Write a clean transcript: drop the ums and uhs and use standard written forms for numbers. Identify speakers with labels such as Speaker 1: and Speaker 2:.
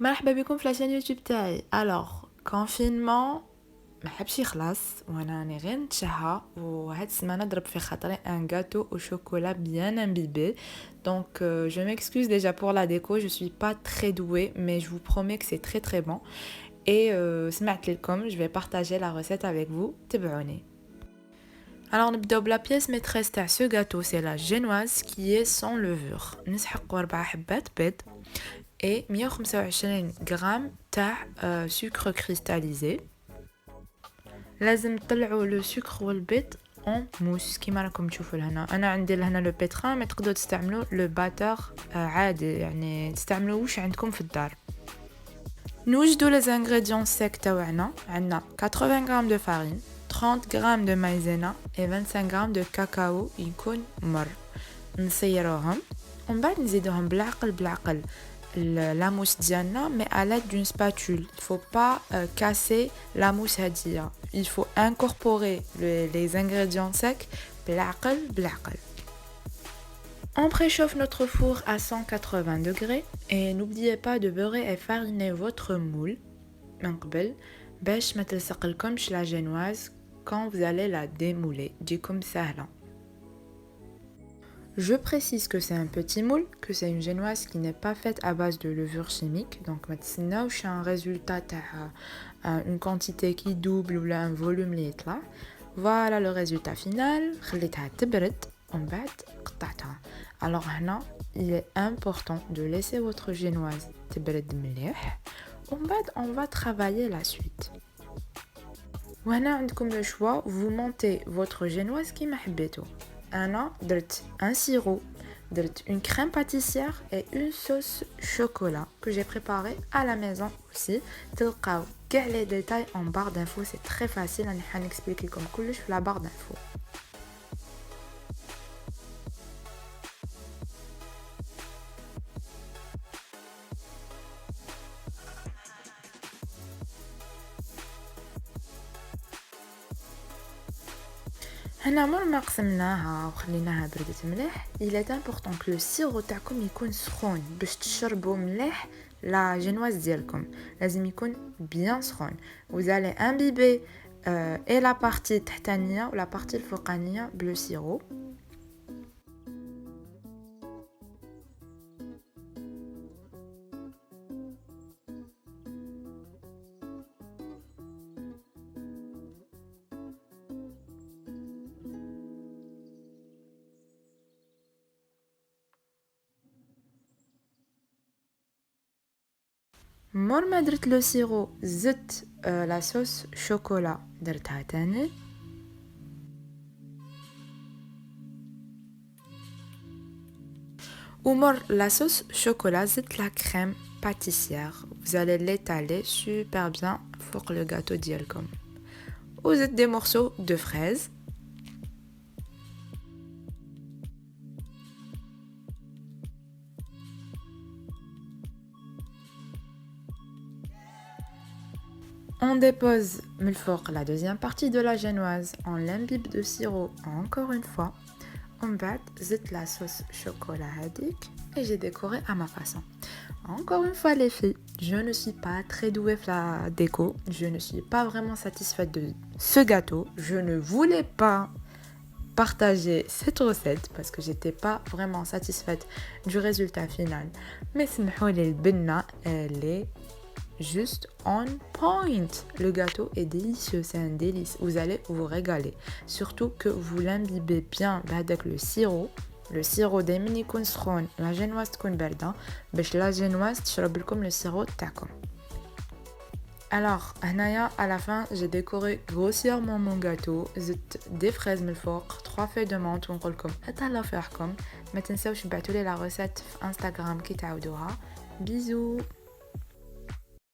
Speaker 1: مرحبا بكم في لاشين يوتيوب تاعي. الوغ كونفينمون ما حبش يخلص وانا راني غير نتشهى، وهاد السمانه ضرب في خاطري ان غاتو او شوكولا bien imbibé. Donc je m'excuse déjà pour la déco, je suis pas très douée mais je vous promets que c'est très très bon. Et سمعت لكم, je vais partager la recette avec vous. تبعوني. Alors نبداو بلا pièce maîtresse تاع ce gâteau, c'est la génoise qui est sans levure. نسحقوا 4 حبات بيض et 125 grammes تاع sucre cristallisé. لازم تطلعوا لو سكر والبيض اون موس كيما راكم تشوفوا لهنا. انا عندي لهنا لو بيتران، ما تقدروا تستعملوا لو باتر عادي، يعني تستعملوا واش عندكم في الدار. نوجدوا لي زانغريديون سيك تاعنا. عندنا 80 غرام دو فارين، 30 غرام دو مايزينا et 25 غرام دو كاكاو يكون مر. نصيروهم ومن بعد نزيدوهم بالعقل la mousse diana, mais à l'aide d'une spatule. Il ne faut pas casser la mousse hadia. Il faut incorporer les ingrédients secs. بالعقل. On préchauffe notre four à 180 degrés et n'oubliez pas de beurrer et fariner votre moule من قبل باش ما تلصقلكمش la génoise quand vous allez la démouler. تجيكم سهلة. Je précise que c'est un petit moule, que c'est une génoise qui n'est pas faite à base de levure chimique. Donc maintenant, j'ai un résultat, une quantité qui double ou un volume qui est là. Voilà le résultat final. Alors maintenant, il est important de laisser votre génoise تبرد مليح. On va travailler la suite. وهنا عندكم le choix, vous montez votre génoise qui m'a حبيتو. درت un sirop, درت une crème pâtissière et une sauce chocolat que j'ai préparée à la maison aussi. تلقاو كاع les détails en barre d'infos, c'est très facile. راني حنexpliquer كلش في la barre d'infos. هنا ما قسمناها وخليناها بردت مليح. il est important que le sirop تاعكم يكون سخون باش تشربوا مليح لا جينواز ديالكم. لازم يكون bien سخون. vous allez imbiber et la partie تحتانية ولا partie الفوقانية بلو sirop. مور ما درت لو سيرو زدت لا صوص شوكولا درتها تاني. ومر la sauce chocolat زدت la crème pâtissière. Vous allez l'étaler super bien فوق le gâteau ديالكم. وزدت des morceaux de fraises. On dépose la deuxième partie de la génoise. On l'imbibe de sirop encore une fois. On bat la sauce chocolat hadik et j'ai décoré à ma façon. Encore une fois les filles, je ne suis pas très douée pour la déco. Je ne suis pas vraiment satisfaite de ce gâteau. Je ne voulais pas partager cette recette parce que j'étais pas vraiment satisfaite du résultat final. Mais سمحولي البنة elle est juste on point. Le gâteau est délicieux, c'est un délice. Vous allez vous régaler. Surtout que vous l'imbibez bien avec le sirop. Le sirop دايما يكون سخون. La génoise تكون باردة باش la génoise تشرب لكم le sirop تاعكم. Alors, هنايا à la fin, j'ai décoré grossièrement mon gâteau. زدت des fraises من الفوق, 3 feuilles de menthe ونقول لكم اتهلاو في روحكم. ما تنساوش تبعتولي la recette في Instagram كي تعاودوها. Bisous.